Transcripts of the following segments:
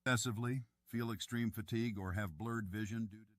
Excessively, feel extreme fatigue, or have blurred vision due to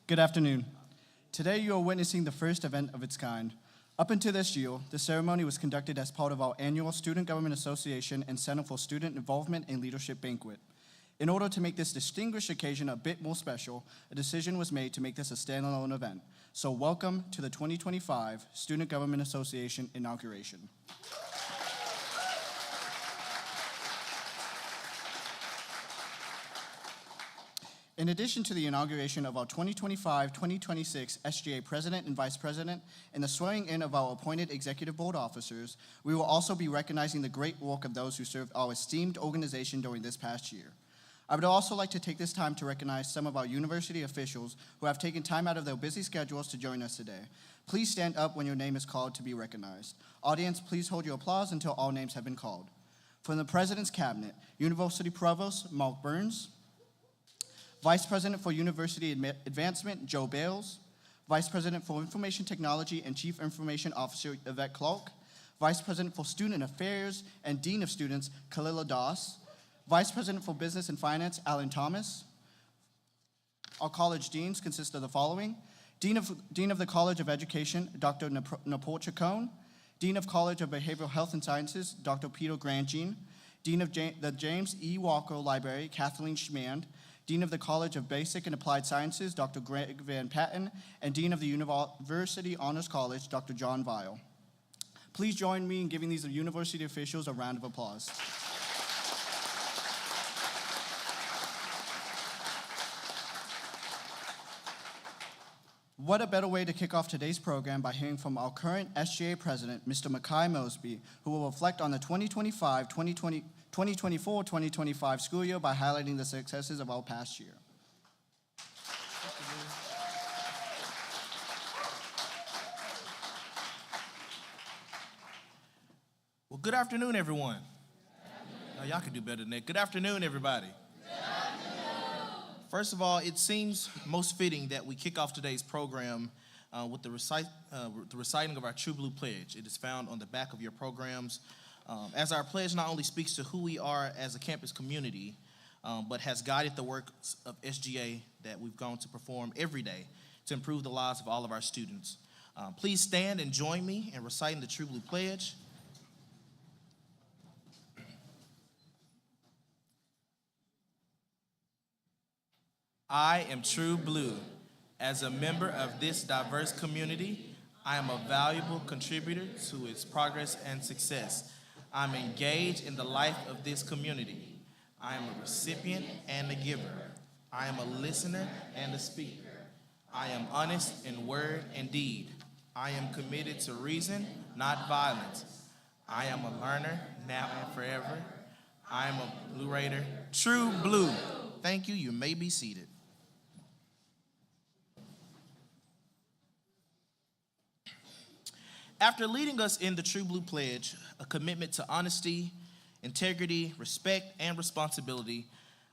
Good afternoon. Today you are witnessing the first event of its kind. Up until this year, the ceremony was conducted as part of our annual Student Government Association and Center for Student Involvement and Leadership banquet. In order to make this distinguished occasion a bit more special, a decision was made to make this a standalone event. So welcome to the 2025 Student Government Association Inauguration. In addition to the inauguration of our 2025-2026 SGA President and Vice President and the swearing in of our appointed Executive Board officers, we will also be recognizing the great work of those who served our esteemed organization during this past year. I would also like to take this time to recognize some of our university officials who have taken time out of their busy schedules to join us today. Please stand up when your name is called to be recognized. Audience, please hold your applause until all names have been called. From the President's Cabinet, University Provost Mark Burns, Vice President for University Advancement, Joe Bales, Vice President for Information Technology and Chief Information Officer, Yvette Clark, Vice President for Student Affairs and Dean of Students, Kalila Das, Vice President for Business and Finance, Alan Thomas. Our college deans consist of the following: Dean of the College of Education, Dr. Napor Chacon, Dean of College of Behavioral Health and Sciences, Dr. Peter Grandjean, Dean of the James E. Walker Library, Kathleen Schmand, Dean of the College of Basic and Applied Sciences, Dr. Greg Van Patten, and Dean of the University Honors College, Dr. John Vile. Please join me in giving these university officials a round of applause. What a better way to kick off today's program by hearing from our current SGA President, Mr. Mackay Mosby, who will reflect on the 2024-2025 school year by highlighting the successes of our past year. Well, good afternoon, everyone. Y'all can do better than that. Good afternoon, everybody. First of all, it seems most fitting that we kick off today's program with the reciting of our True Blue Pledge. It is found on the back of your programs, as our pledge not only speaks to who we are as a campus community, but has guided the work of SGA that we've gone to perform every day to improve the lives of all of our students. Please stand and join me in reciting the True Blue Pledge. I am true blue. As a member of this diverse community, I am a valuable contributor to its progress and success. I'm engaged in the life of this community. I am a recipient and a giver. I am a listener and a speaker. I am honest in word and deed. I am committed to reason, not violence. I am a learner now and forever. I am a Blue Raider, true blue. Thank you. You may be seated. After leading us in the True Blue Pledge, a commitment to honesty, integrity, respect, and responsibility,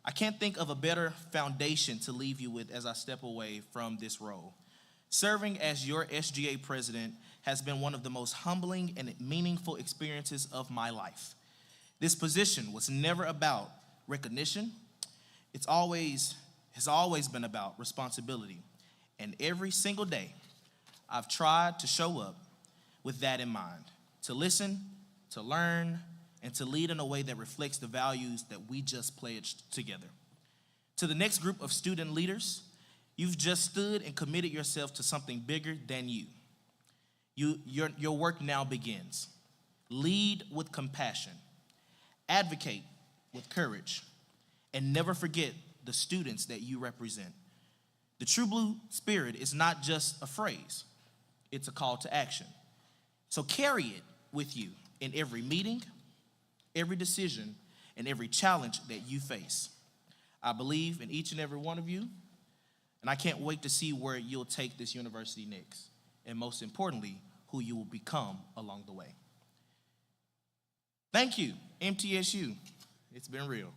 I can't think of a better foundation to leave you with as I step away from this role. Serving as your SGA president has been one of the most humbling and meaningful experiences of my life. This position was never about recognition. Has always been about responsibility. And every single day, I've tried to show up with that in mind, to listen, to learn, and to lead in a way that reflects the values that we just pledged together. To the next group of student leaders, you've just stood and committed yourself to something bigger than you. Your work now begins. Lead with compassion, advocate with courage, and never forget the students that you represent. The True Blue spirit is not just a phrase, it's a call to action. So carry it with you in every meeting, every decision, and every challenge that you face. I believe in each and every one of you, and I can't wait to see where you'll take this university next, and most importantly, who you will become along the way. Thank you, MTSU. It's been real.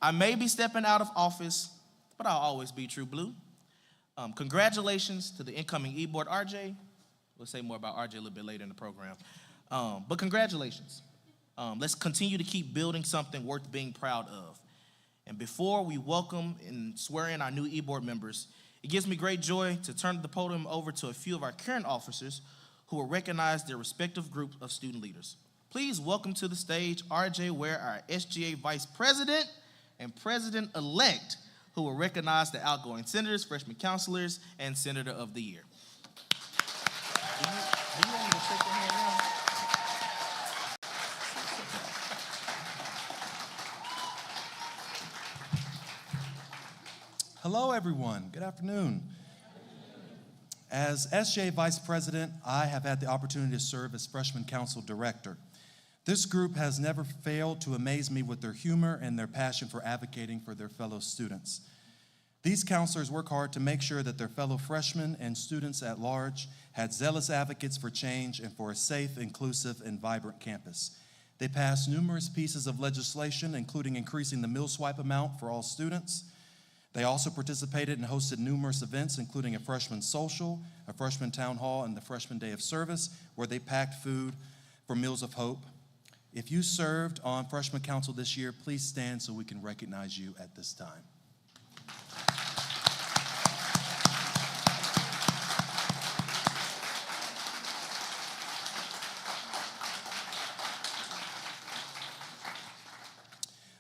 I may be stepping out of office, but I'll always be True Blue. Congratulations to the incoming e-board, RJ. We'll say more about RJ a little bit later in the program. But congratulations. Let's continue to keep building something worth being proud of. And before we welcome and swear in our new e-board members, it gives me great joy to turn the podium over to a few of our current officers who will recognize their respective group of student leaders. Please welcome to the stage RJ Ware, our SGA Vice President and President-elect, who will recognize the outgoing senators, freshman counselors, and Senator of the Year. Do you want me to shake your hand now? Hello, everyone. Good afternoon. As SGA Vice President, I have had the opportunity to serve as Freshman Council Director. This group has never failed to amaze me with their humor and their passion for advocating for their fellow students. These counselors work hard to make sure that their fellow freshmen and students at large had zealous advocates for change and for a safe, inclusive, and vibrant campus. They passed numerous pieces of legislation, including increasing the meal swipe amount for all students. They also participated and hosted numerous events, including a freshman social, a freshman town hall, and the freshman day of service, where they packed food for Meals of Hope. If you served on freshman council this year, please stand so we can recognize you at this time.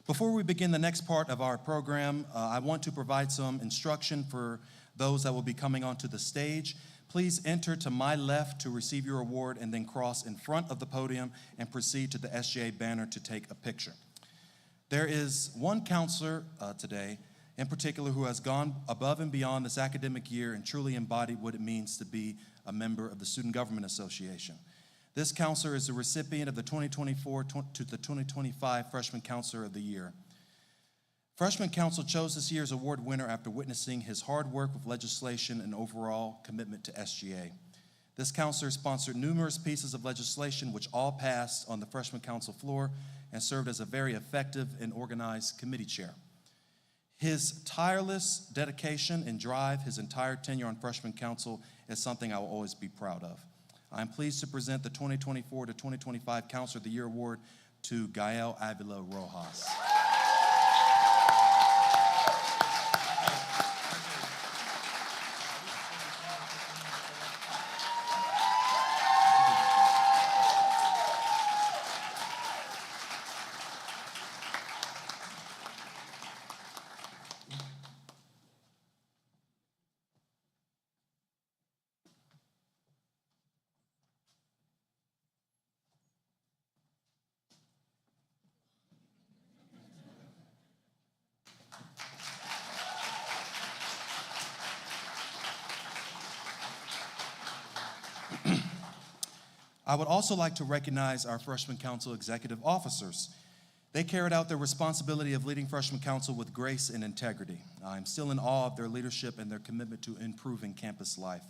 Before we begin the next part of our program, I want to provide some instruction for those that will be coming onto the stage. Please enter to my left to receive your award and then cross in front of the podium and proceed to the SGA banner to take a picture. There is one counselor today in particular who has gone above and beyond this academic year and truly embodied what it means to be a member of the Student Government Association. This counselor is the recipient of the 2024 to the 2025 Freshman Counselor of the Year. Freshman Council chose this year's award winner after witnessing his hard work with legislation and overall commitment to SGA. This counselor sponsored numerous pieces of legislation which all passed on the Freshman Council floor and served as a very effective and organized committee chair. His tireless dedication and drive his entire tenure on Freshman Council is something I will always be proud of. I'm pleased to present the 2024 to 2025 Counselor of the Year Award to Gael Avila Rojas. I would also like to recognize our Freshman Council executive officers. They carried out their responsibility of leading Freshman Council with grace and integrity. I'm still in awe of their leadership and their commitment to improving campus life.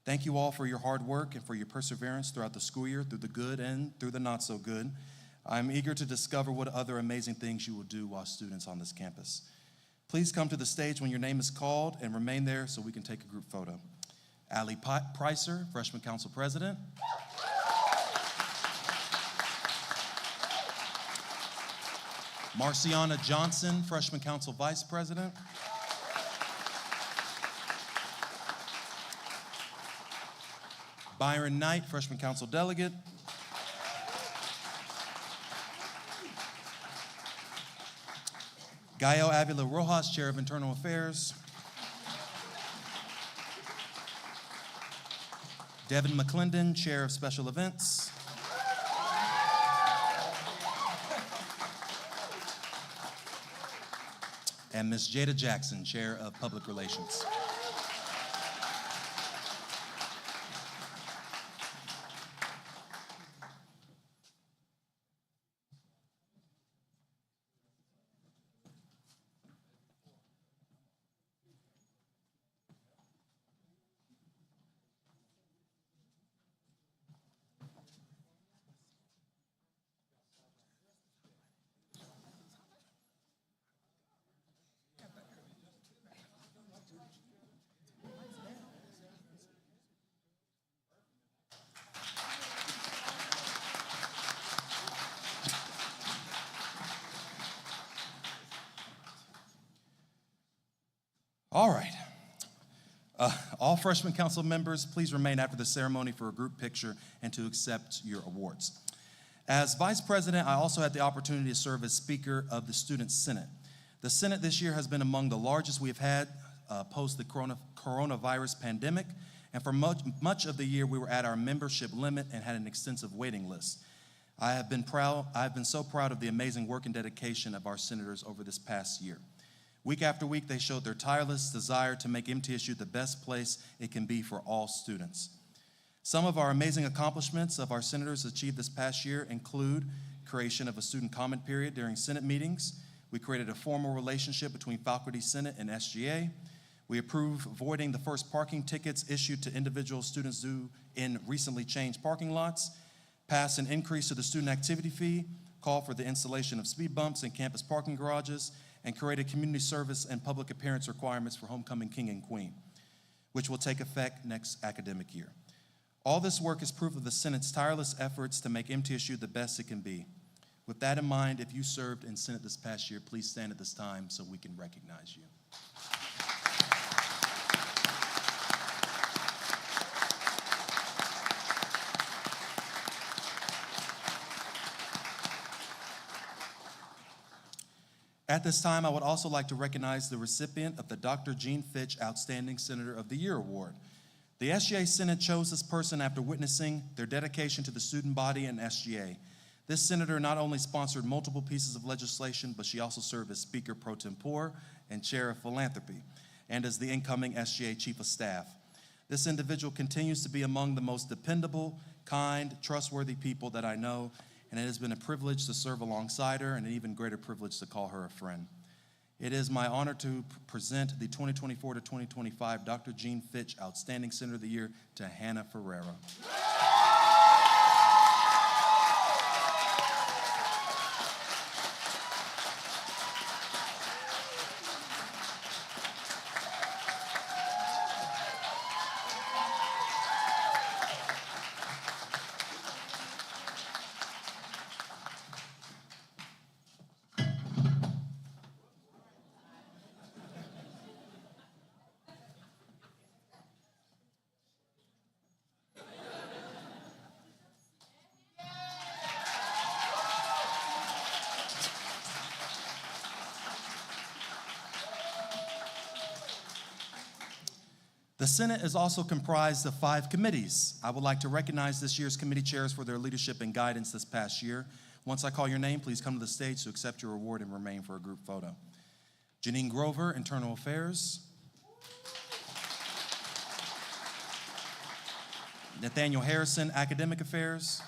Thank you all for your hard work and for your perseverance throughout the school year, through the good and through the not so good. I'm eager to discover what other amazing things you will do while students on this campus. Please come to the stage when your name is called and remain there so we can take a group photo. Allie Pricer, Freshman Council President. Marciana Johnson, Freshman Council Vice President. Byron Knight, Freshman Council Delegate. Gael Avila Rojas, Chair of Internal Affairs. Devin McClendon, Chair of Special Events. And Ms. Jada Jackson, Chair of Public Relations. All right. All freshman council members, please remain after the ceremony for a group picture and to accept your awards. As vice president, I also had the opportunity to serve as speaker of the Student Senate. The Senate this year has been among the largest we have had post the coronavirus pandemic, and for much of the year we were at our membership limit and had an extensive waiting list. I have been so proud of the amazing work and dedication of our senators over this past year. Week after week, they showed their tireless desire to make MTSU the best place it can be for all students. Some of our amazing accomplishments of our senators achieved this past year include creation of a student comment period during Senate meetings. We created a formal relationship between Faculty Senate and SGA. We approved voiding the first parking tickets issued to individual students due in recently changed parking lots, passed an increase to the student activity fee, called for the installation of speed bumps in campus parking garages, and created community service and public appearance requirements for Homecoming King and Queen, which will take effect next academic year. All this work is proof of the Senate's tireless efforts to make MTSU the best it can be. With that in mind, if you served in Senate this past year, please stand at this time so we can recognize you. At this time, I would also like to recognize the recipient of the Dr. Gene Fitch Outstanding Senator of the Year Award. The SGA Senate chose this person after witnessing their dedication to the student body and SGA. This senator not only sponsored multiple pieces of legislation, but she also served as Speaker pro tempore and Chair of Philanthropy, and as the incoming SGA Chief of Staff. This individual continues to be among the most dependable, kind, trustworthy people that I know, and it has been a privilege to serve alongside her and an even greater privilege to call her a friend. It is my honor to present the 2024 to 2025 Dr. Gene Fitch Outstanding Senator of the Year to Hannah Ferreira. The Senate is also comprised of 5 committees. I would like to recognize this year's committee chairs for their leadership and guidance this past year. Once I call your name, please come to the stage to accept your award and remain for a group photo. Janine Grover, Internal Affairs. Nathaniel Harrison, Academic Affairs.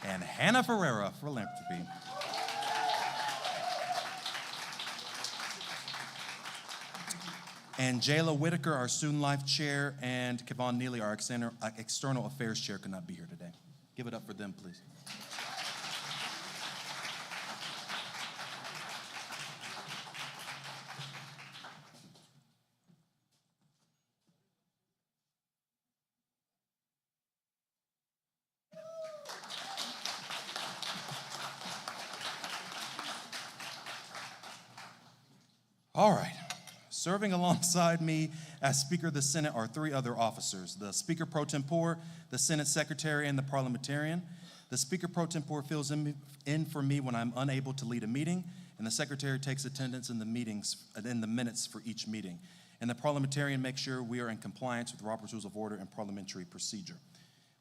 And Hannah Ferreira, Philanthropy. And Jayla Whitaker, our Student Life Chair, and Kevon Neely, our External Affairs Chair, could not be here today. Give it up for them, please. All right. Serving alongside me as Speaker of the Senate are three other officers: the Speaker Pro Tempore, the Senate Secretary, and the Parliamentarian. The Speaker Pro Tempore fills in for me when I'm unable to lead a meeting, and the Secretary takes attendance in the minutes for each meeting. And the Parliamentarian makes sure we are in compliance with Robert's Rules of Order and parliamentary procedure.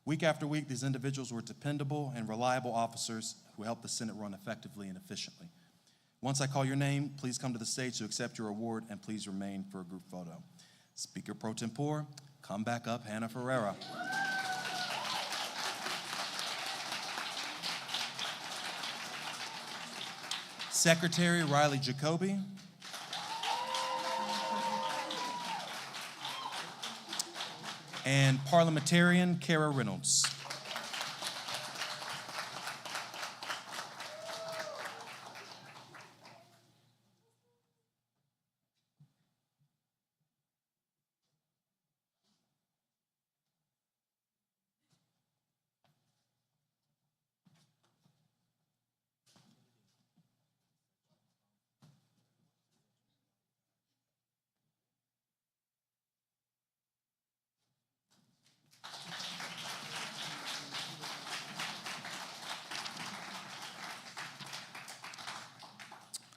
Week after week, these individuals were dependable and reliable officers who helped the Senate run effectively and efficiently. Once I call your name, please come to the stage to accept your award, and please remain for a group photo. Speaker Pro Tempore, come back up, Hannah Ferreira. Secretary Riley Jacoby. And Parliamentarian Kara Reynolds.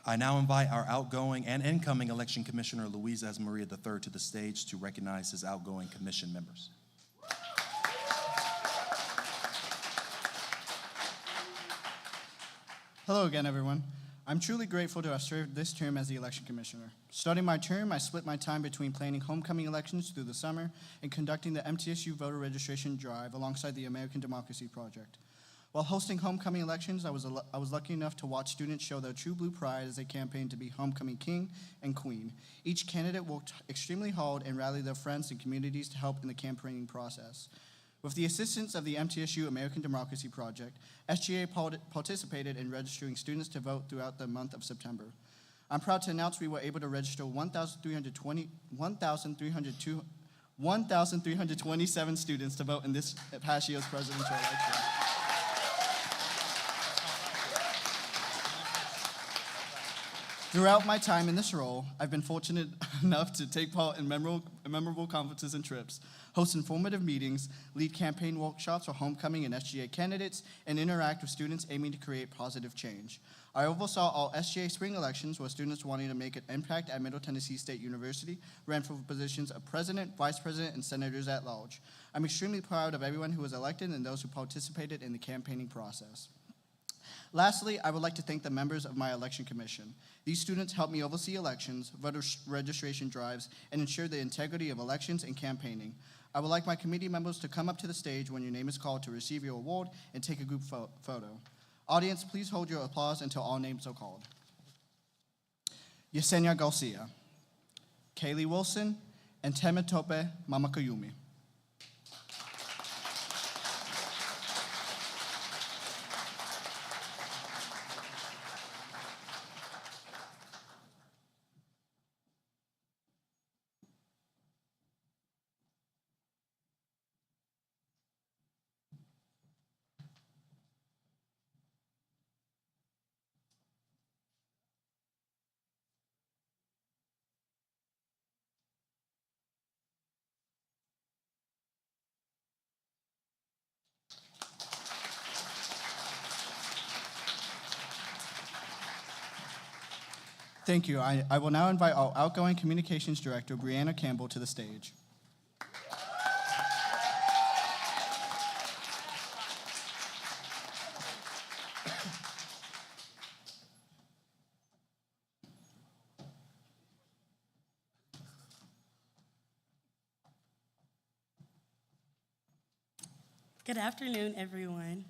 I now invite our outgoing and incoming Election Commissioner, Luis Esmaria III, to the stage to recognize his outgoing commission members. Hello again, everyone. I'm truly grateful to have served this term as the Election Commissioner. Starting my term, I split my time between planning homecoming elections through the summer and conducting the MTSU voter registration drive alongside the American Democracy Project. While hosting homecoming elections, I was lucky enough to watch students show their true blue pride as they campaigned to be homecoming king and queen. Each candidate worked extremely hard and rallied their friends and communities to help in the campaigning process. With the assistance of the MTSU American Democracy Project, SGA participated in registering students to vote throughout the month of September. I'm proud to announce we were able to register 1,327 students to vote in this past year's presidential election. Throughout my time in this role, I've been fortunate enough to take part in memorable conferences and trips, host informative meetings, lead campaign workshops for homecoming and SGA candidates, and interact with students aiming to create positive change. I oversaw all SGA spring elections where students wanting to make an impact at Middle Tennessee State University ran for positions of president, vice president, and senators at large. I'm extremely proud of everyone who was elected and those who participated in the campaigning process. Lastly, I would like to thank the members of my election commission. These students helped me oversee elections, voter registration drives, and ensure the integrity of elections and campaigning. I would like my committee members to come up to the stage when your name is called to receive your award and take a group photo. Audience, please hold your applause until all names are called. Yesenia Garcia, Kaylee Wilson, and Temitope Mamakayumi. Thank you. I will now invite our outgoing communications director, Brianna Campbell, to the stage. Good afternoon, everyone.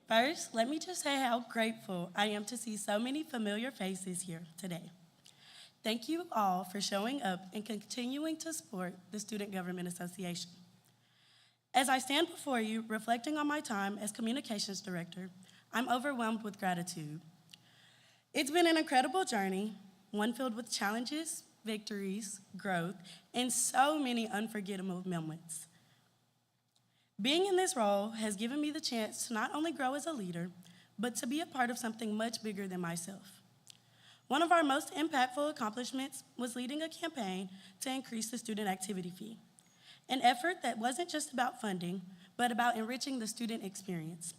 First, let me just say how grateful I am to see so many familiar faces here today. Thank you all for showing up and continuing to support the Student Government Association. As I stand before you, reflecting on my time as Communications Director, I'm overwhelmed with gratitude. It's been an incredible journey, one filled with challenges, victories, growth, and so many unforgettable moments. Being in this role has given me the chance to not only grow as a leader, but to be a part of something much bigger than myself. One of our most impactful accomplishments was leading a campaign to increase the student activity fee, an effort that wasn't just about funding, but about enriching the student experience.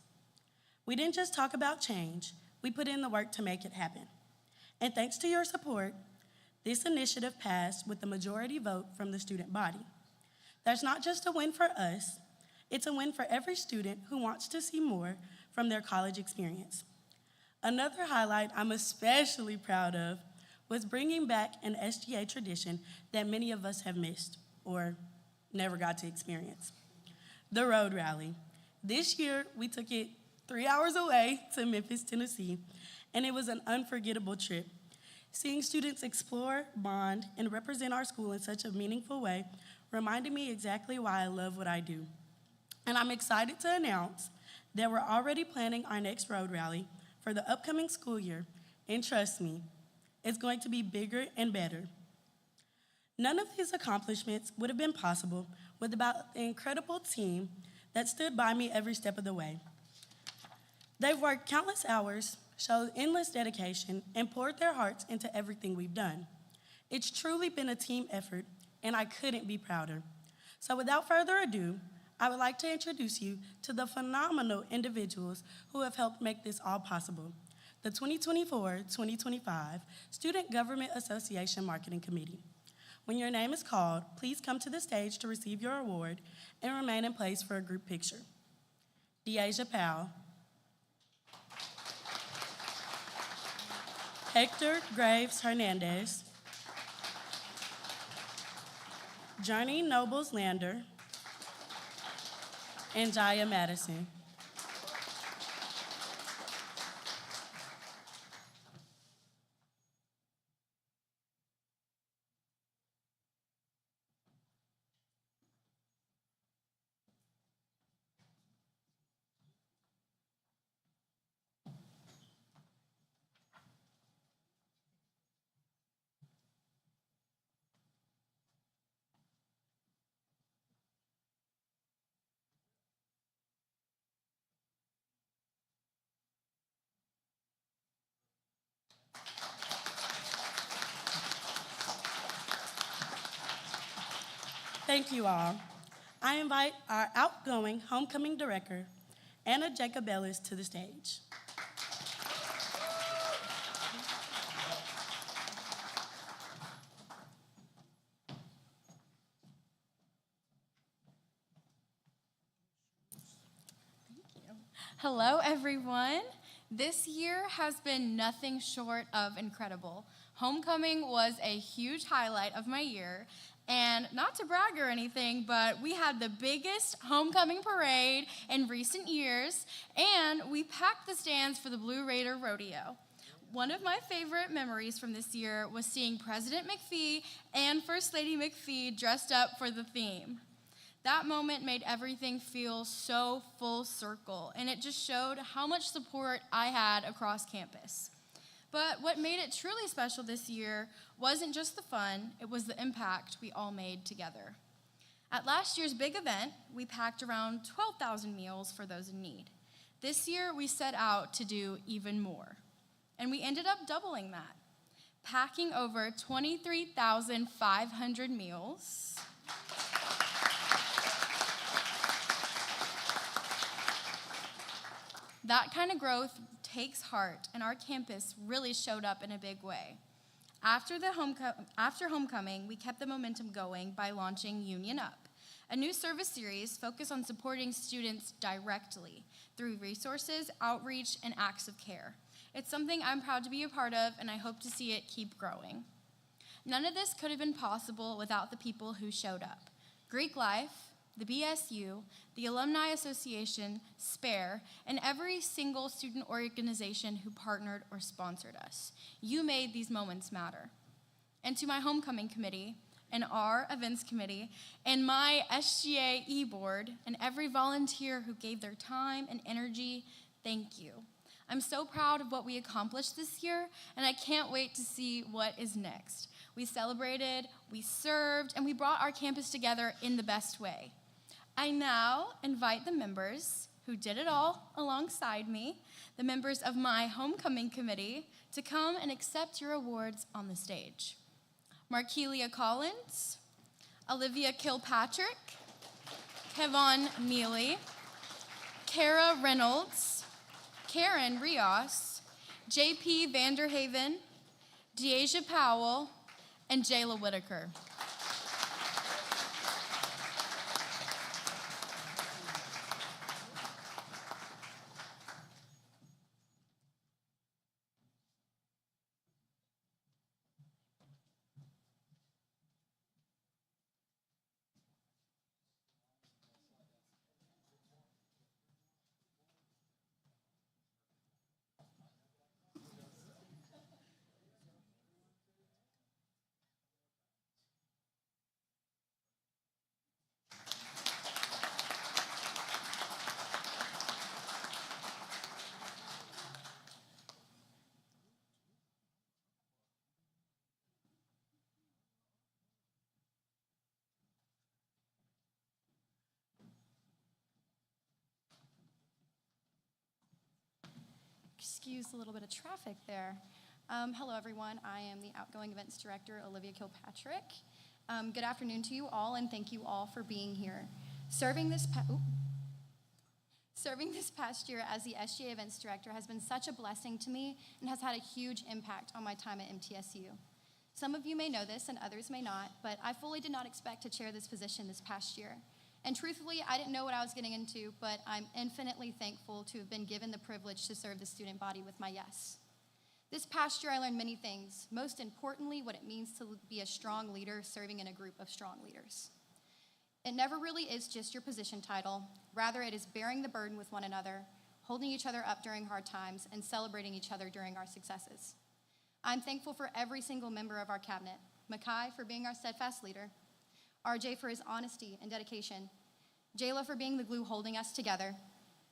We didn't just talk about change, we put in the work to make it happen. And thanks to your support, this initiative passed with the majority vote from the student body. That's not just a win for us, it's a win for every student who wants to see more from their college experience. Another highlight I'm especially proud of was bringing back an SGA tradition that many of us have missed or never got to experience, the road rally. This year, we took it 3 hours away to Memphis, Tennessee, and it was an unforgettable trip. Seeing students explore, bond, and represent our school in such a meaningful way reminded me exactly why I love what I do. And I'm excited to announce that we're already planning our next road rally for the upcoming school year, and trust me, it's going to be bigger and better. None of these accomplishments would have been possible without the incredible team that stood by me every step of the way. They've worked countless hours, showed endless dedication, and poured their hearts into everything we've done. It's truly been a team effort, and I couldn't be prouder. So without further ado, I would like to introduce you to the phenomenal individuals who have helped make this all possible. The 2024-2025 Student Government Association Marketing Committee. When your name is called, please come to the stage to receive your award and remain in place for a group picture. Deasia Powell. Hector Graves Hernandez. Journey Nobles Lander. And Jaya Madison. Thank you all. I invite our outgoing homecoming director, Anna Jacobellis, to the stage. Hello, everyone. This year has been nothing short of incredible. Homecoming was a huge highlight of my year, and not to brag or anything, but we had the biggest homecoming parade in recent years, and we packed the stands for the Blue Raider Rodeo. One of my favorite memories from this year was seeing President McPhee and First Lady McPhee dressed up for the theme. That moment made everything feel so full circle, and it just showed how much support I had across campus. But what made it truly special this year wasn't just the fun, it was the impact we all made together. At last year's big event, we packed around 12,000 meals for those in need. This year, we set out to do even more, and we ended up doubling that, packing over 23,500 meals. That kind of growth takes heart, and our campus really showed up in a big way. After homecoming, we kept the momentum going by launching Union Up, a new service series focused on supporting students directly through resources, outreach, and acts of care. It's something I'm proud to be a part of, and I hope to see it keep growing. None of this could have been possible without the people who showed up. Greek Life, the BSU, the Alumni Association, SPARE, and every single student organization who partnered or sponsored us. You made these moments matter. And to my homecoming committee, and our events committee, and my SGA e-board, and every volunteer who gave their time and energy, thank you. I'm so proud of what we accomplished this year, and I can't wait to see what is next. We celebrated, we served, and we brought our campus together in the best way. I now invite the members who who did it all alongside me, the members of my homecoming committee, to come and accept your awards on the stage. Markelia Collins, Olivia Kilpatrick, Kevon Neely, Kara Reynolds, Karen Rios, JP Vanderhaven, Deasia Powell, and Jayla Whitaker. Excuse a little bit of traffic there. Hello, everyone. I am the outgoing events director, Olivia Kilpatrick. Good afternoon to you all, and thank you all for being here. Serving this past year as the SGA events director has been such a blessing to me and has had a huge impact on my time at MTSU. Some of you may know this and others may not, but I fully did not expect to chair this position this past year. And truthfully, I didn't know what I was getting into, but I'm infinitely thankful to have been given the privilege to serve the student body with my yes. This past year, I learned many things, most importantly, what it means to be a strong leader serving in a group of strong leaders. It never really is just your position title. Rather, it is bearing the burden with one another, holding each other up during hard times, and celebrating each other during our successes. I'm thankful for every single member of our cabinet, Makai for being our steadfast leader, RJ for his honesty and dedication, Jayla for being the glue holding us together,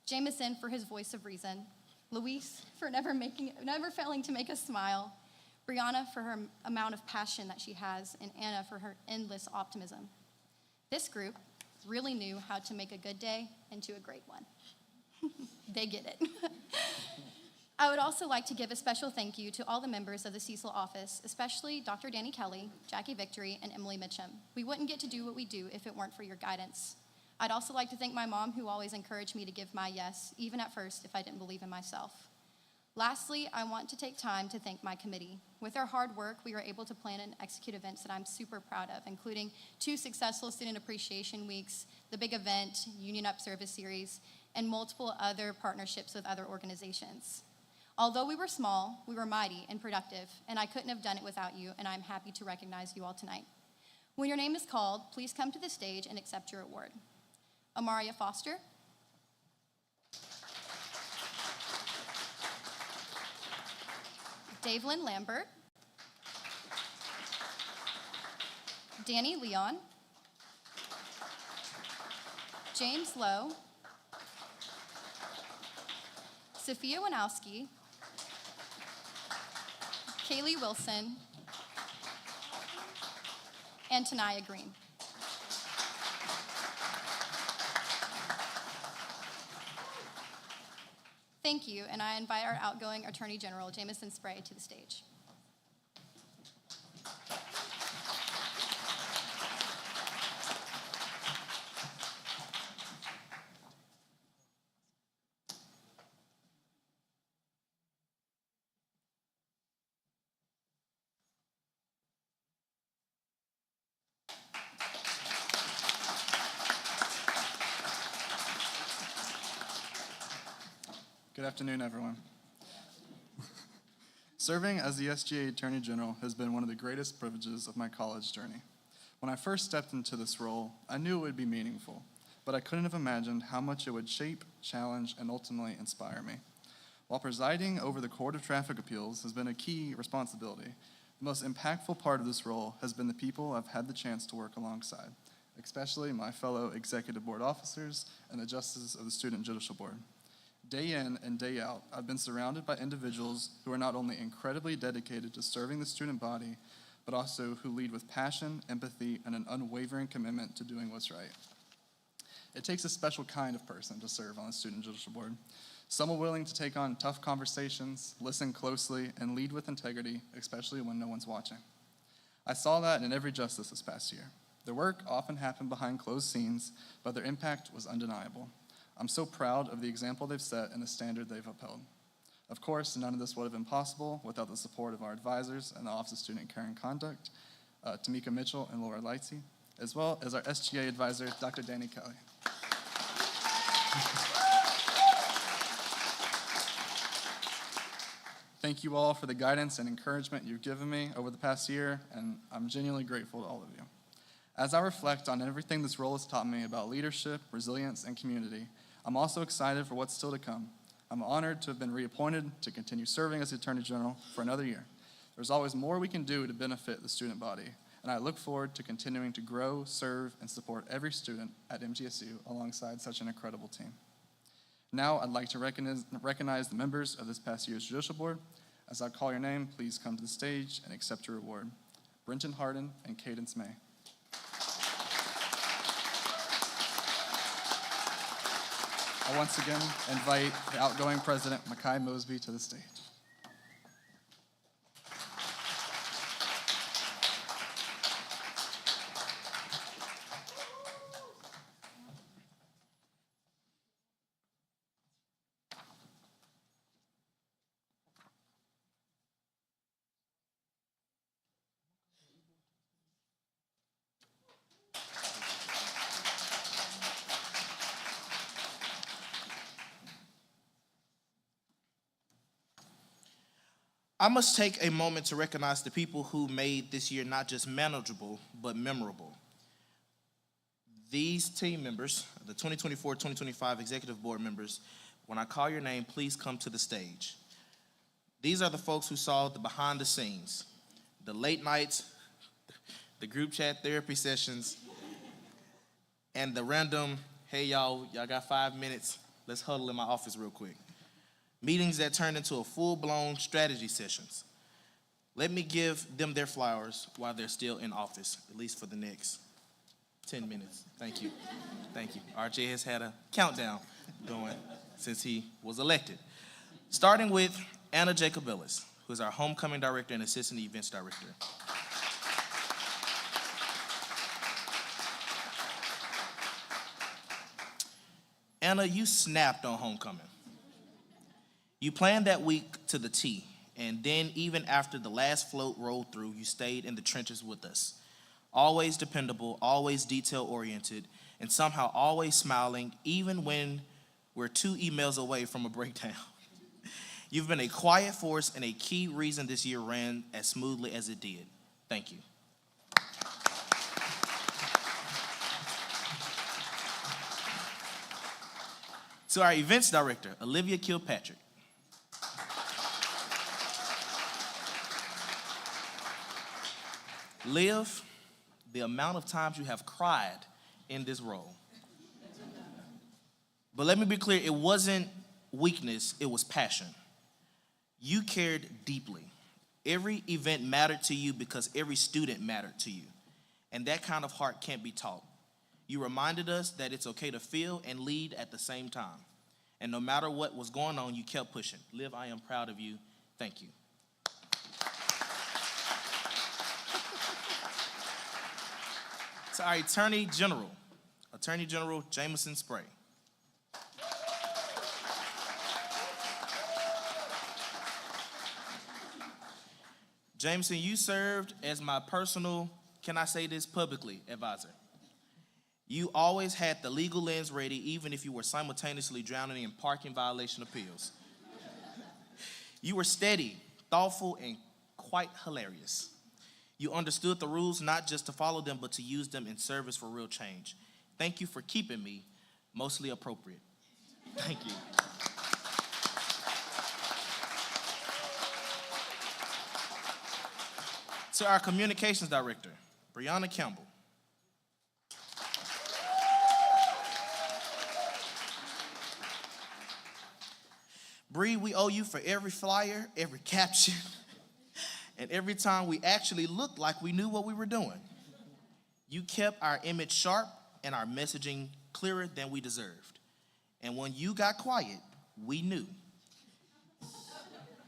Jameson for his voice of reason, Luis for never failing to make us smile, Brianna for her amount of passion that she has, and Anna for her endless optimism. This group really knew how to make a good day into a great one. They get it. I would also like to give a special thank you to all the members of the Cecil office, especially Dr. Danny Kelly, Jackie Victory, and Emily Mitchum. We wouldn't get to do what we do if it weren't for your guidance. I'd also like to thank my mom, who always encouraged me to give my yes, even at first if I didn't believe in myself. Lastly, I want to take time to thank my committee. With our hard work, we were able to plan and execute events that I'm super proud of, including 2 successful Student Appreciation Weeks, the big event, Union Up Service Series, and multiple other partnerships with other organizations. Although we were small, we were mighty and productive, and I couldn't have done it without you, and I'm happy to recognize you all tonight. When your name is called, please come to the stage and accept your award. Amaria Foster, Davelyn Lambert, Danny Leon, James Lowe, Sophia Wanowski, Kaylee Wilson, and Tanaya Green. Thank you, and I invite our outgoing Attorney General, Jameson Spray, to the stage. Good afternoon, everyone. Serving as the SGA Attorney General has been one of the greatest privileges of my college journey. When I first stepped into this role, I knew it would be meaningful, but I couldn't have imagined how much it would shape, challenge, and ultimately inspire me. While presiding over the Court of Traffic Appeals has been a key responsibility, the most impactful part of this role has been the people I've had the chance to work alongside, especially my fellow executive board officers and the justices of the Student Judicial Board. Day in and day out, I've been surrounded by individuals who are not only incredibly dedicated to serving the student body, but also who lead with passion, empathy, and an unwavering commitment to doing what's right. It takes a special kind of person to serve on the Student Judicial Board. Someone willing to take on tough conversations, listen closely, and lead with integrity, especially when no one's watching. I saw that in every justice this past year. Their work often happened behind closed scenes, but their impact was undeniable. I'm so proud of the example they've set and the standard they've upheld. Of course, none of this would have been possible without the support of our advisors and the Office of Student Care and Conduct, Tamika Mitchell and Laura Lightsey, as well as our SGA advisor, Dr. Danny Kelly. Thank you all for the guidance and encouragement you've given me over the past year, and I'm genuinely grateful to all of you. As I reflect on everything this role has taught me about leadership, resilience, and community, I'm also excited for what's still to come. I'm honored to have been reappointed to continue serving as Attorney General for another year. There's always more we can do to benefit the student body, and I look forward to continuing to grow, serve, and support every student at MTSU alongside such an incredible team. Now, I'd like to recognize the members of this past year's Judicial Board. As I call your name, please come to the stage and accept your award. Brenton Harden and Cadence May. I once again invite the outgoing President, Makai Mosby, to the stage. I must take a moment to recognize the people who made this year not just manageable, but memorable. These team members, the 2024-2025 Executive Board members, when I call your name, please come to the stage. These are the folks who saw the behind the scenes, the late nights, the group chat therapy sessions, and the random, hey y'all got 5 minutes, let's huddle in my office real quick. Meetings that turned into a full-blown strategy sessions. Let me give them their flowers while they're still in office, at least for the next 10 minutes. Thank you. Thank you. RJ has had a countdown going since he was elected. Starting with Anna Jacobellis, who is our homecoming director and assistant events director. Anna, you snapped on homecoming. You planned that week to the T, and then even after the last float rolled through, you stayed in the trenches with us. Always dependable, always detail-oriented, and somehow always smiling, even when we're 2 emails away from a breakdown. You've been a quiet force and a key reason this year ran as smoothly as it did. Thank you. To our events director, Olivia Kilpatrick. Liv, the amount of times you have cried in this role. But let me be clear, it wasn't weakness, it was passion. You cared deeply. Every event mattered to you because every student mattered to you. And that kind of heart can't be taught. You reminded us that it's okay to feel and lead at the same time. And no matter what was going on, you kept pushing. Liv, I am proud of you. Thank you. To our Attorney General Jameson Spray. Jameson, you served as my personal, can I say this publicly, advisor. You always had the legal lens ready, even if you were simultaneously drowning in parking violation appeals. You were steady, thoughtful, and quite hilarious. You understood the rules not just to follow them, but to use them in service for real change. Thank you for keeping me mostly appropriate. Thank you. To our communications director, Brianna Campbell. Bree, we owe you for every flyer, every caption, and every time we actually looked like we knew what we were doing. You kept our image sharp and our messaging clearer than we deserved. And when you got quiet, we knew.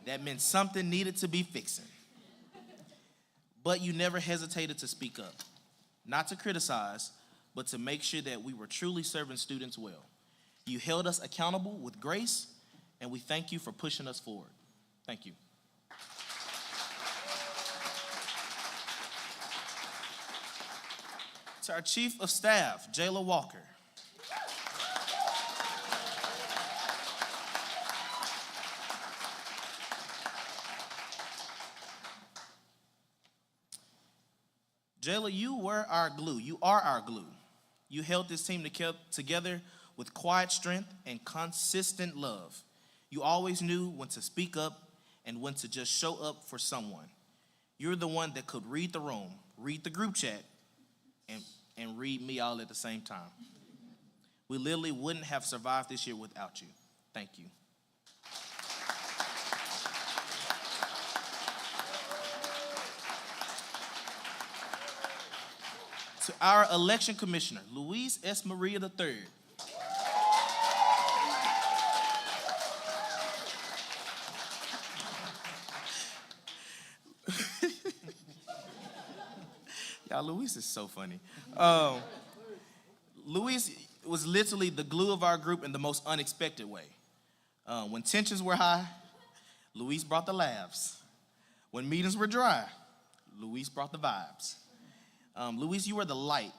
That meant something needed to be fixing. But you never hesitated to speak up, not to criticize, but to make sure that we were truly serving students well. You held us accountable with grace, and we thank you for pushing us forward. Thank you. To our Chief of Staff, Jayla Walker. Jayla, you were our glue. You are our glue. You held this team together with quiet strength and consistent love. You always knew when to speak up and when to just show up for someone. You're the one that could read the room, read the group chat, and read me all at the same time. We literally wouldn't have survived this year without you. Thank you. To our election commissioner, Luis S. Maria III. Y'all, Luis is so funny. Luis was literally the glue of our group in the most unexpected way. When tensions were high, Luis brought the laughs. When meetings were dry, Luis brought the vibes. Luis, you were the light,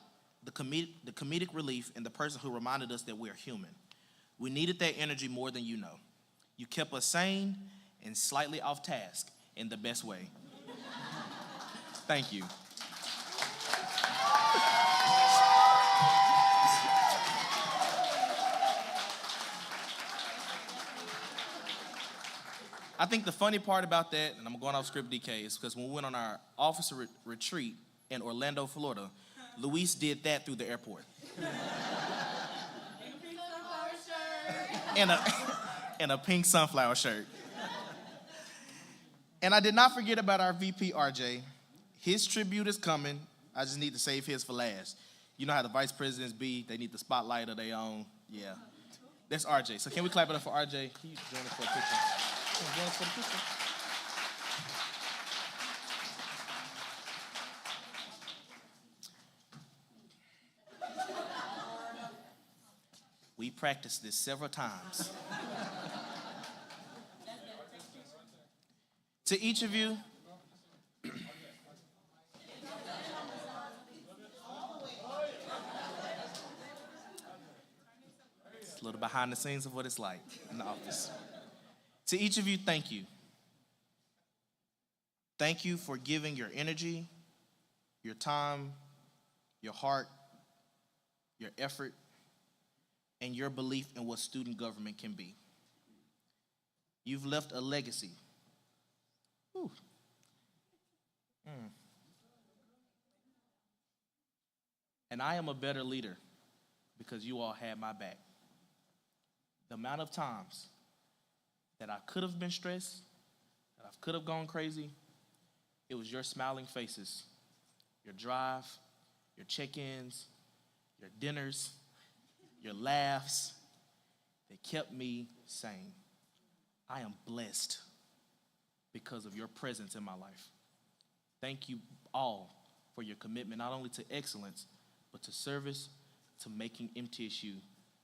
the comedic relief, and the person who reminded us that we are human. We needed that energy more than you know. You kept us sane and slightly off task in the best way. Thank you. I think the funny part about that, and I'm going off script, DK, is because when we went on our officer retreat in Orlando, Florida, Luis did that through the airport. And a pink sunflower shirt. And I did not forget about our VP, RJ. His tribute is coming. I just need to save his for last. You know how the vice presidents be, they need the spotlight of their own. Yeah. That's RJ. So can we clap it up for RJ? Can you join us for a picture? Join us for the picture. We practiced this several times. To each of you, it's a little behind the scenes of what it's like in the office. To each of you, thank you. Thank you for giving your energy, your time, your heart, your effort, and your belief in what student government can be. You've left a legacy. Whew. And I am a better leader because you all had my back. The amount of times that I could have been stressed, that I could have gone crazy, it was your smiling faces, your drive, your check-ins, your dinners, your laughs that kept me sane. I am blessed because of your presence in my life. Thank you all for your commitment, not only to excellence, but to service, to making MTSU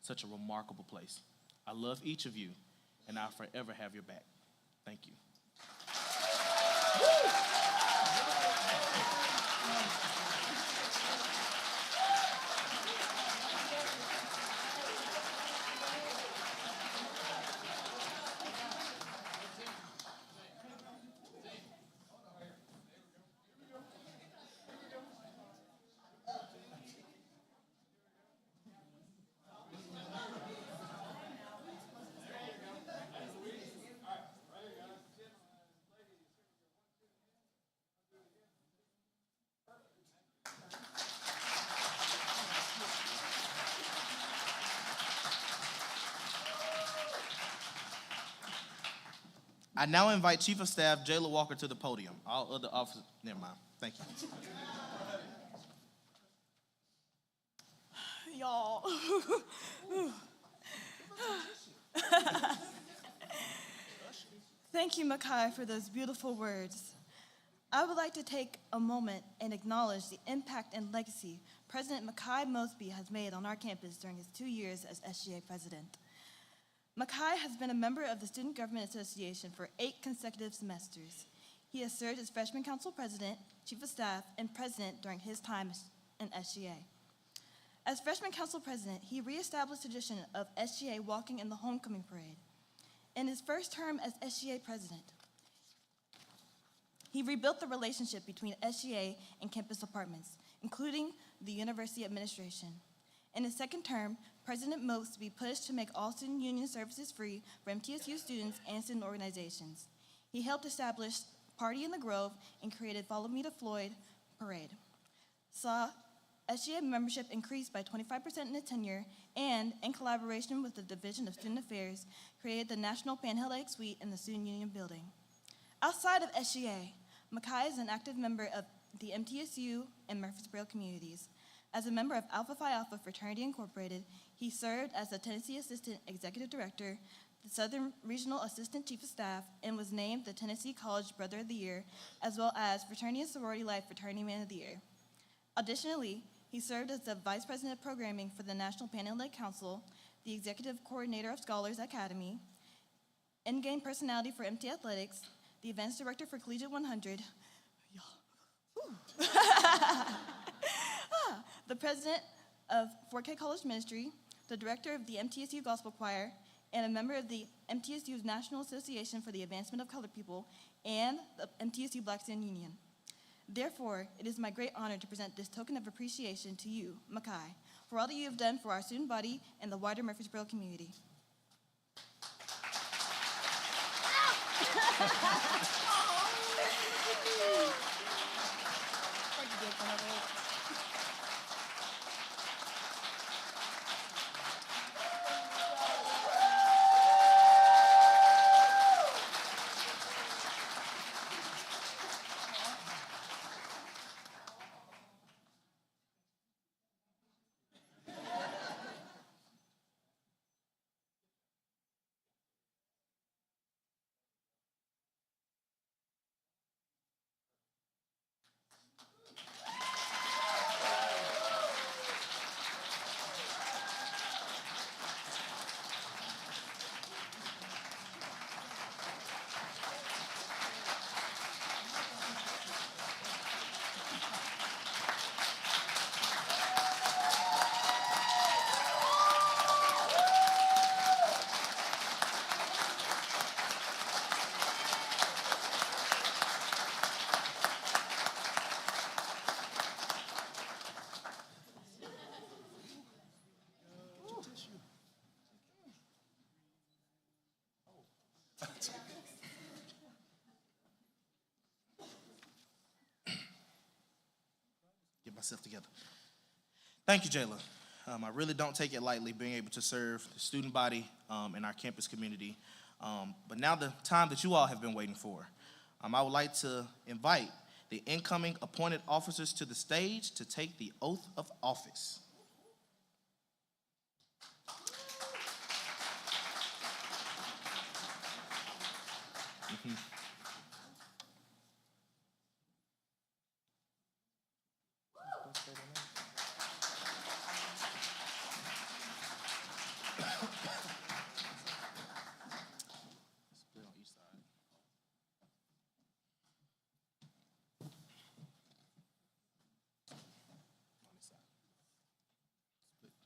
such a remarkable place. I love each of you, and I'll forever have your back. Thank you. I now invite Chief of Staff Jayla Walker to the podium. All other officers, never mind. Thank you. y'all. Thank you, Makai, for those beautiful words. I would like to take a moment and acknowledge the impact and legacy President Makai Mosby has made on our campus during his 2 years as SGA president. Makai has been a member of the Student Government Association for 8 consecutive semesters. He has served as freshman council president, chief of staff, and president during his time in SGA. As freshman council president, he reestablished the tradition of SGA walking in the homecoming parade. In his first term as SGA president, he rebuilt the relationship between SGA and campus departments, including the university administration. In his second term, President Mosby pushed to make all student union services free for MTSU students and student organizations. He helped establish Party in the Grove and created Follow Me to Floyd Parade. Saw SGA membership increased by 25% in its tenure, and in collaboration with the Division of Student Affairs, created the National Panhellenic Suite in the Student Union building. Outside of SGA, Makai is an active member of the MTSU and Murfreesboro communities. As a member of Alpha Phi Alpha Fraternity Incorporated, he served as the Tennessee Assistant Executive Director, the Southern Regional Assistant Chief of Staff, and was named the Tennessee College Brother of the Year, as well as Fraternity and Sorority Life Fraternity Man of the Year. Additionally, he served as the Vice President of Programming for the National Panhellenic Council, the Executive Coordinator of Scholars Academy, in-game personality for MT Athletics, the Events Director for Collegiate 100, the President of 4K College Ministry, the Director of the MTSU Gospel Choir, and a member of the MTSU's National Association for the Advancement of Colored People and the MTSU Black Student Union. Therefore, it is my great honor to present this token of appreciation to you, Makai, for all that you have done for our student body and the wider Murfreesboro community. Get myself together. Thank you, Jayla. I really don't take it lightly being able to serve the student body and our campus community. But now the time that you all have been waiting for, I would like to invite the incoming appointed officers to the stage to take the oath of office. Split on each side. On this side.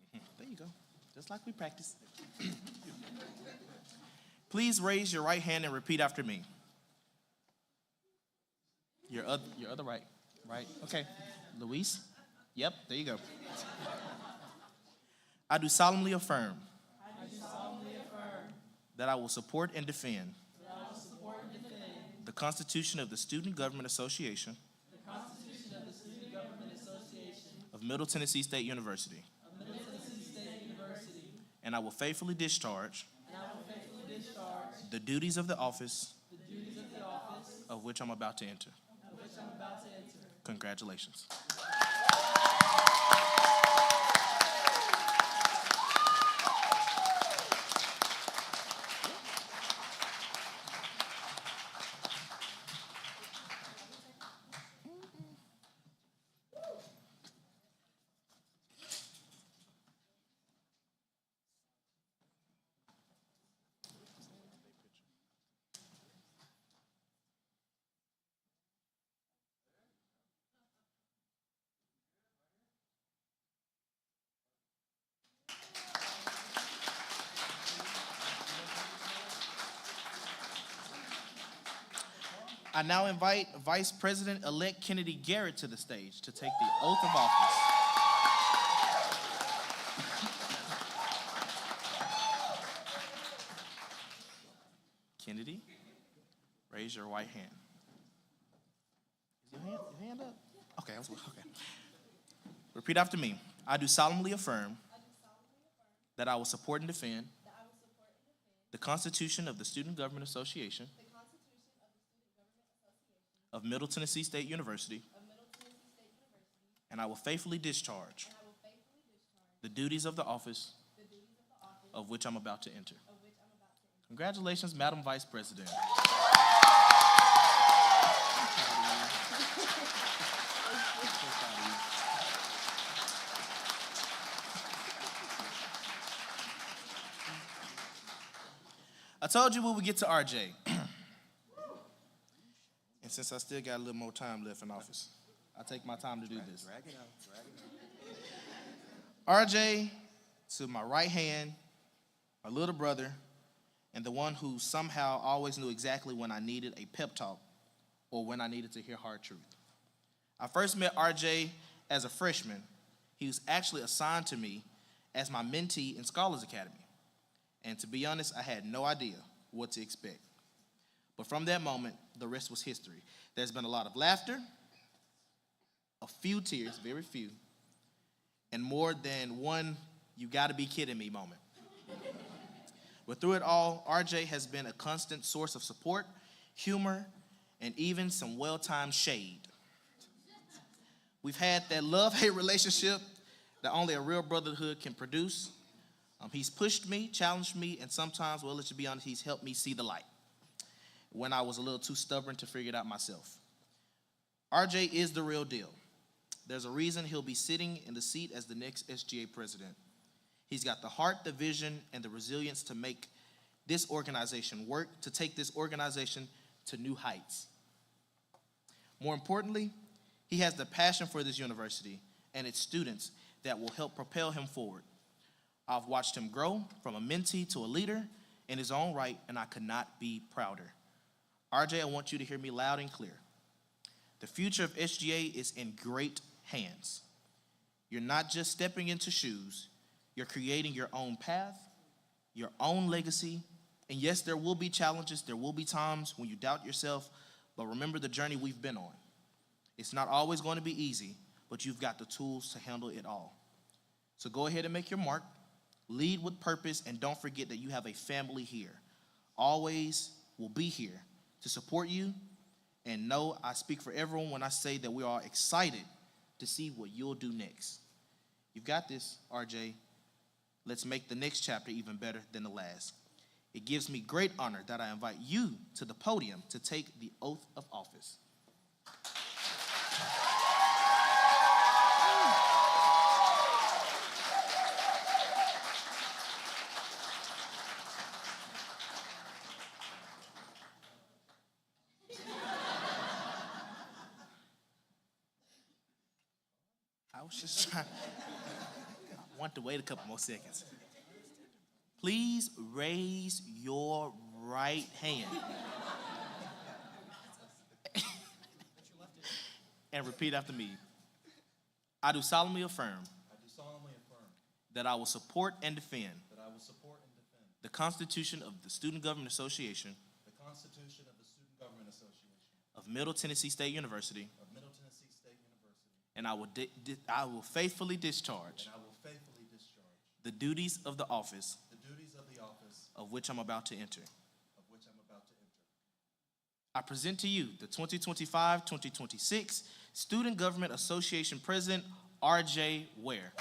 Split. There you go. Just like we practiced. Please raise your right hand and repeat after me. Your other right. Right? Okay. Luis? Yep, there you go. I do solemnly affirm that I will support and defend the Constitution of the Student Government Association of Middle Tennessee State University. And I will faithfully discharge the duties of the office of which I'm about to enter. Congratulations. I now invite Vice President-elect Kennedy Garrett to the stage to take the oath of office. Kennedy, raise your right hand. Is your hand up? Okay, okay. Repeat after me. I do solemnly affirm that I will support and defend the Constitution of the Student Government Association of Middle Tennessee State University, and I will faithfully discharge the duties of the office of which I'm about to enter. Congratulations, Madam Vice President. I told you we would get to RJ. And since I still got a little more time left in office, I take my time to do this. RJ, to my right hand, my little brother, and the one who somehow always knew exactly when I needed a pep talk or when I needed to hear hard truth. I first met RJ as a freshman. He was actually assigned to me as my mentee in Scholars Academy. And to be honest, I had no idea what to expect. But from that moment, the rest was history. There's been a lot of laughter, a few tears, very few, and more than one you gotta be kidding me moment. But through it all, RJ has been a constant source of support, humor, and even some well-timed shade. We've had that love-hate relationship that only a real brotherhood can produce. He's pushed me, challenged me, and sometimes, well, let's be honest, he's helped me see the light when I was a little too stubborn to figure it out myself. RJ is the real deal. There's a reason he'll be sitting in the seat as the next SGA president. He's got the heart, the vision, and the resilience to make this organization work, to take this organization to new heights. More importantly, he has the passion for this university and its students that will help propel him forward. I've watched him grow from a mentee to a leader in his own right, and I could not be prouder. RJ, I want you to hear me loud and clear. The future of SGA is in great hands. You're not just stepping into shoes, you're creating your own path, your own legacy, and yes, there will be challenges, there will be times when you doubt yourself, but remember the journey we've been on. It's not always going to be easy, but you've got the tools to handle it all. So go ahead and make your mark. Lead with purpose, and don't forget that you have a family here. Always will be here to support you, and know I speak for everyone when I say that we are excited to see what you'll do next. You've got this, RJ. Let's make the next chapter even better than the last. It gives me great honor that I invite you to the podium to take the oath of office. I was just trying. I want to wait a couple more seconds. Please raise your right hand. And repeat after me. I do solemnly affirm that I will support and defend the Constitution of the Student Government Association of Middle Tennessee State University, and I will faithfully discharge the duties of the office of which I'm about to enter. I present to you the 2025-2026 Student Government Association President, RJ Ware.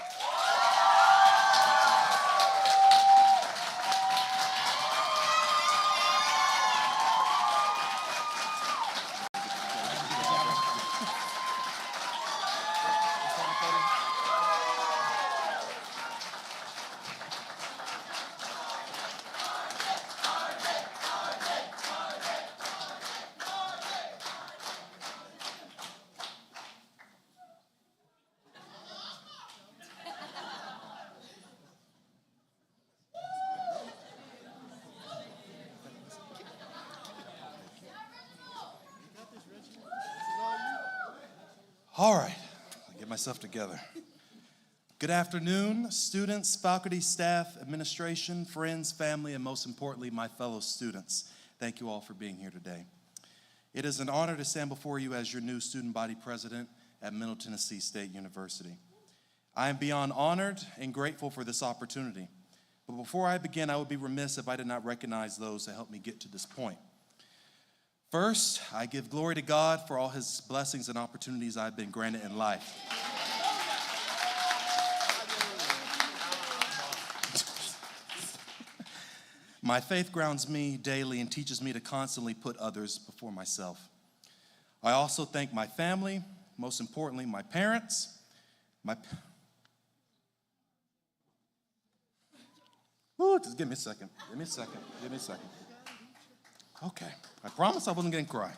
All right, I'll get myself together. Good afternoon, students, faculty, staff, administration, friends, family, and most importantly, my fellow students. Thank you all for being here today. It is an honor to stand before you as your new student body president at Middle Tennessee State University. I am beyond honored and grateful for this opportunity. But before I begin, I would be remiss if I did not recognize those that helped me get to this point. First, I give glory to God for all his blessings and opportunities I've been granted in life. My faith grounds me daily and teaches me to constantly put others before myself. I also thank my family, most importantly, my parents, just give me a second. Okay, I promise I wasn't gonna cry.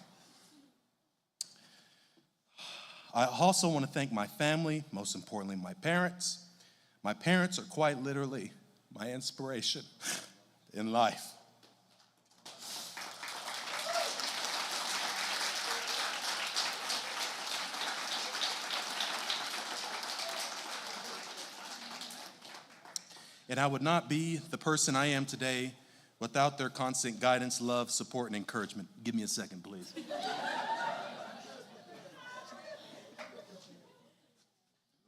I also want to thank my family, most importantly, my parents. My parents are quite literally my inspiration in life. And I would not be the person I am today without their constant guidance, love, support, and encouragement. Give me a second, please.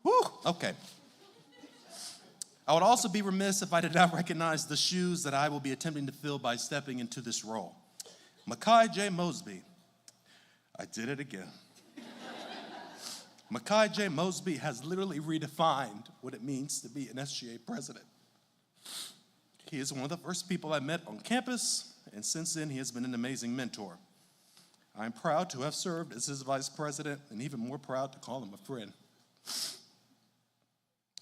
Whew, okay. I would also be remiss if I did not recognize the shoes that I will be attempting to fill by stepping into this role. Mekhi J. Mosby. I did it again. Mekhi J. Mosby has literally redefined what it means to be an SGA president. He is one of the first people I met on campus, and since then he has been an amazing mentor. I'm proud to have served as his vice president, and even more proud to call him a friend.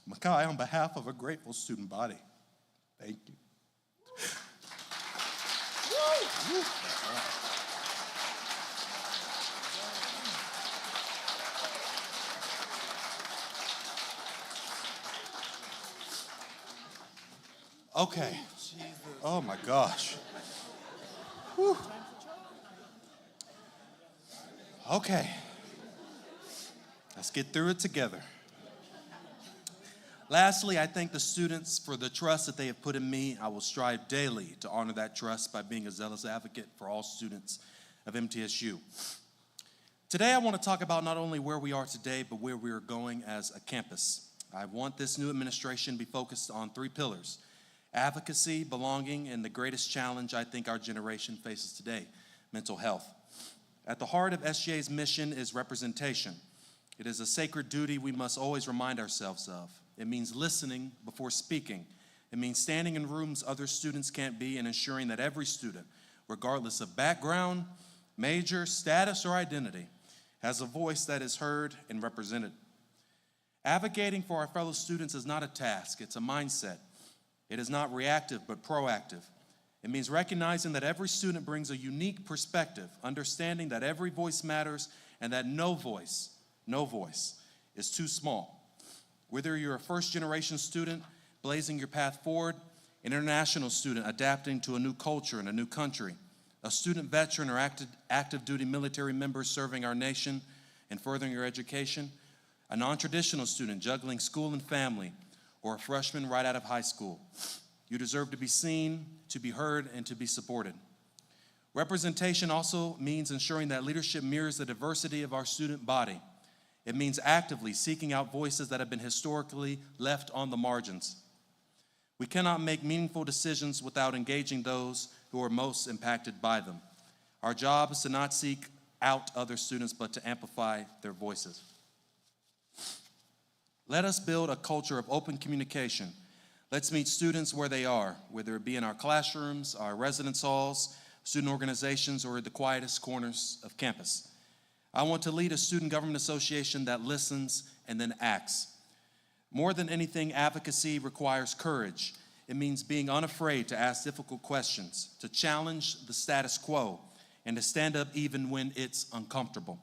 Mekhi, on behalf of a grateful student body, thank you. Okay. Oh my gosh. Whew. Okay. Let's get through it together. Lastly, I thank the students for the trust that they have put in me. I will strive daily to honor that trust by being a zealous advocate for all students of MTSU. Today, I want to talk about not only where we are today, but where we are going as a campus. I want this new administration to be focused on 3 pillars: advocacy, belonging, and the greatest challenge I think our generation faces today, mental health. At the heart of SGA's mission is representation. It is a sacred duty we must always remind ourselves of. It means listening before speaking. It means standing in rooms other students can't be and ensuring that every student, regardless of background, major, status, or identity, has a voice that is heard and represented. Advocating for our fellow students is not a task, it's a mindset. It is not reactive, but proactive. It means recognizing that every student brings a unique perspective, understanding that every voice matters and that no voice is too small. Whether you're a first-generation student blazing your path forward, an international student adapting to a new culture and a new country, a student veteran or active duty military member serving our nation and furthering your education, a non-traditional student juggling school and family, or a freshman right out of high school. You deserve to be seen, to be heard, and to be supported. Representation also means ensuring that leadership mirrors the diversity of our student body. It means actively seeking out voices that have been historically left on the margins. We cannot make meaningful decisions without engaging those who are most impacted by them. Our job is to not seek out other students, but to amplify their voices. Let us build a culture of open communication. Let's meet students where they are, whether it be in our classrooms, our residence halls, student organizations, or the quietest corners of campus. I want to lead a student government association that listens and then acts. More than anything, advocacy requires courage. It means being unafraid to ask difficult questions, to challenge the status quo, and to stand up even when it's uncomfortable.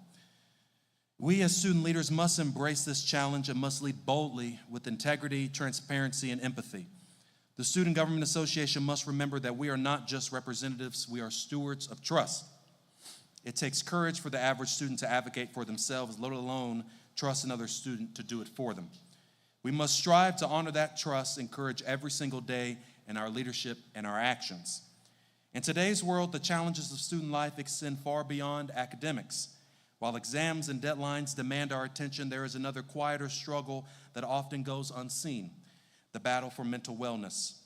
We as student leaders must embrace this challenge and must lead boldly with integrity, transparency, and empathy. The Student Government Association must remember that we are not just representatives, we are stewards of trust. It takes courage for the average student to advocate for themselves, let alone trust another student to do it for them. We must strive to honor that trust, encourage every single day in our leadership and our actions. In today's world, the challenges of student life extend far beyond academics. While exams and deadlines demand our attention, there is another quieter struggle that often goes unseen: the battle for mental wellness.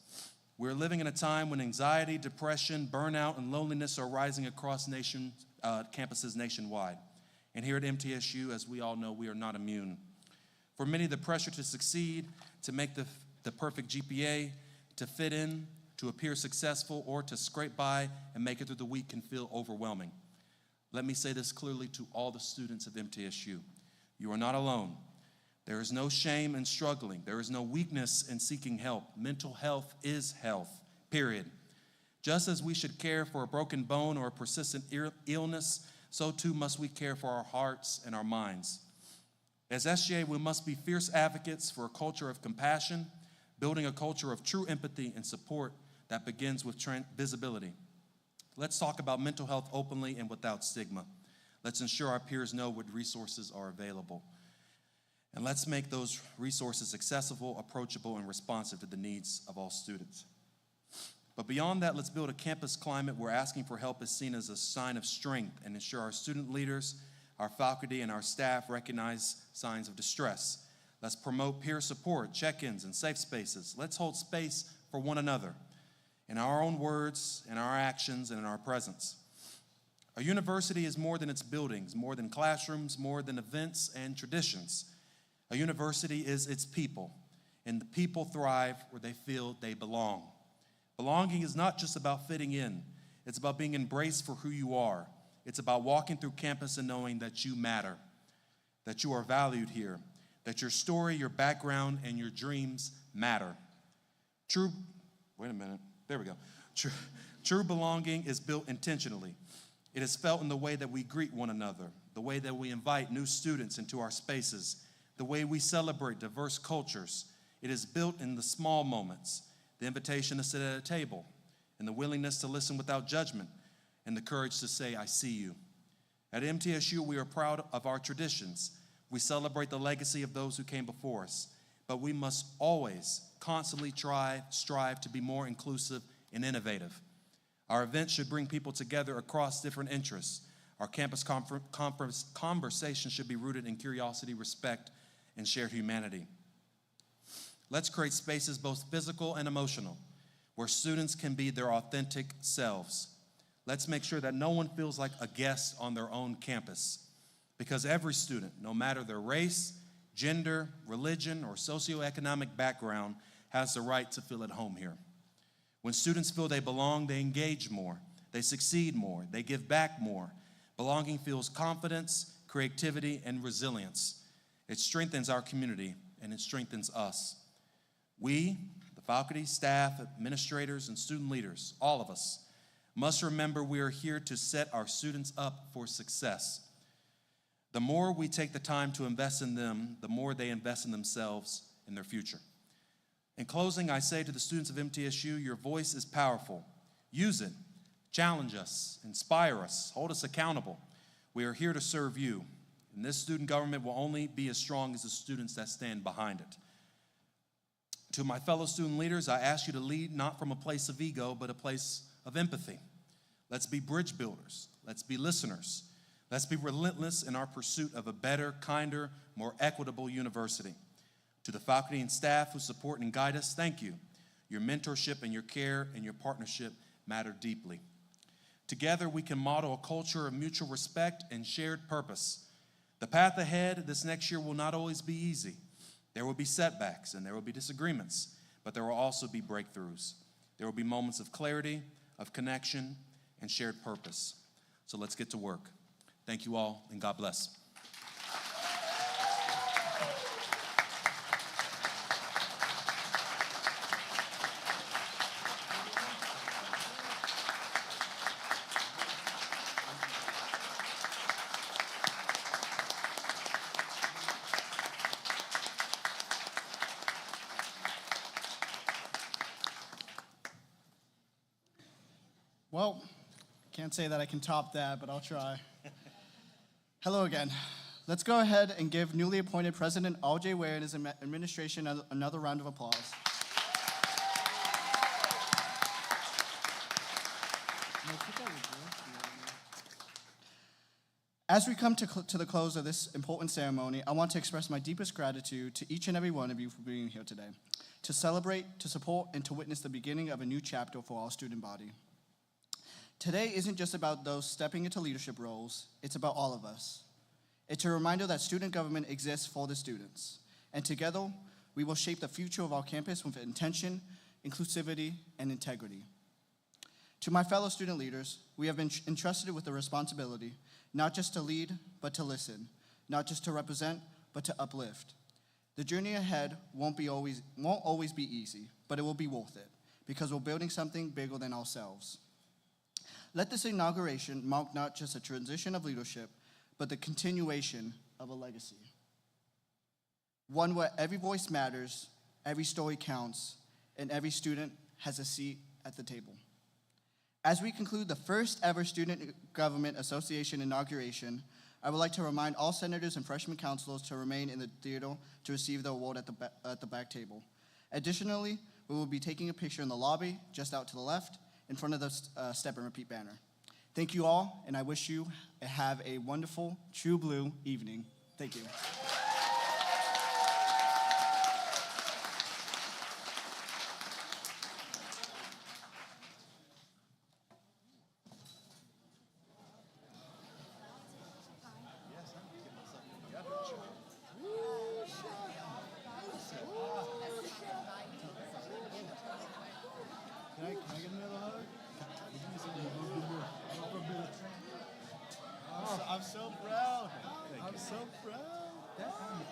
We're living in a time when anxiety, depression, burnout, and loneliness are rising across campuses nationwide. And here at MTSU, as we all know, we are not immune. For many, the pressure to succeed, to make the perfect GPA, to fit in, to appear successful, or to scrape by and make it through the week can feel overwhelming. Let me say this clearly to all the students of MTSU. You are not alone. There is no shame in struggling. There is no weakness in seeking help. Mental health is health, period. Just as we should care for a broken bone or a persistent illness, so too must we care for our hearts and our minds. As SGA, we must be fierce advocates for a culture of compassion, building a culture of true empathy and support that begins with visibility. Let's talk about mental health openly and without stigma. Let's ensure our peers know what resources are available. And let's make those resources accessible, approachable, and responsive to the needs of all students. But beyond that, let's build a campus climate where asking for help is seen as a sign of strength and ensure our student leaders, our faculty, and our staff recognize signs of distress. Let's promote peer support, check-ins, and safe spaces. Let's hold space for one another in our own words, in our actions, and in our presence. A university is more than its buildings, more than classrooms, more than events and traditions. A university is its people, and the people thrive where they feel they belong. Belonging is not just about fitting in. It's about being embraced for who you are. It's about walking through campus and knowing that you matter, that you are valued here, that your story, your background, and your dreams matter. True belonging is built intentionally. It is felt in the way that we greet one another, the way that we invite new students into our spaces, the way we celebrate diverse cultures. It is built in the small moments, the invitation to sit at a table, and the willingness to listen without judgment, and the courage to say, I see you. At MTSU, we are proud of our traditions. We celebrate the legacy of those who came before us, but we must always, constantly strive to be more inclusive and innovative. Our events should bring people together across different interests. Our campus conversation should be rooted in curiosity, respect, and shared humanity. Let's create spaces both physical and emotional, where students can be their authentic selves. Let's make sure that no one feels like a guest on their own campus, because every student, no matter their race, gender, religion, or socioeconomic background, has the right to feel at home here. When students feel they belong, they engage more, they succeed more, they give back more. Belonging fuels confidence, creativity, and resilience. It strengthens our community, and it strengthens us. We, the faculty, staff, administrators, and student leaders, all of us, must remember we are here to set our students up for success. The more we take the time to invest in them, the more they invest in themselves and their future. In closing, I say to the students of MTSU, your voice is powerful. Use it. Challenge us, inspire us, hold us accountable. We are here to serve you, and this student government will only be as strong as the students that stand behind it. To my fellow student leaders, I ask you to lead not from a place of ego, but a place of empathy. Let's be bridge builders. Let's be listeners. Let's be relentless in our pursuit of a better, kinder, more equitable university. To the faculty and staff who support and guide us, thank you. Your mentorship and your care and your partnership matter deeply. Together, we can model a culture of mutual respect and shared purpose. The path ahead this next year will not always be easy. There will be setbacks and there will be disagreements, but there will also be breakthroughs. There will be moments of clarity, of connection, and shared purpose. So let's get to work. Thank you all, and God bless. Well, can't say that I can top that, but I'll try. Hello again. Let's go ahead and give newly appointed President R.J. Ware and his administration another round of applause. As we come to the close of this important ceremony, I want to express my deepest gratitude to each and every one of you for being here today, to celebrate, to support, and to witness the beginning of a new chapter for our student body. Today isn't just about those stepping into leadership roles, it's about all of us. It's a reminder that student government exists for the students, and together we will shape the future of our campus with intention, inclusivity, and integrity. To my fellow student leaders, we have been entrusted with the responsibility not just to lead, but to listen, not just to represent, but to uplift. The journey ahead won't always be easy, but it will be worth it, because we're building something bigger than ourselves. Let this inauguration mark not just a transition of leadership, but the continuation of a legacy. One where every voice matters, every story counts, and every student has a seat at the table. As we conclude the first ever Student Government Association inauguration, I would like to remind all senators and freshman counselors to remain in the theater to receive the award at the back table. Additionally, we will be taking a picture in the lobby, just out to the left, in front of the Step and Repeat banner. Thank you all, and I wish you have a wonderful True Blue evening. Thank you. Can I get another hug? I'm so proud. I'm so proud.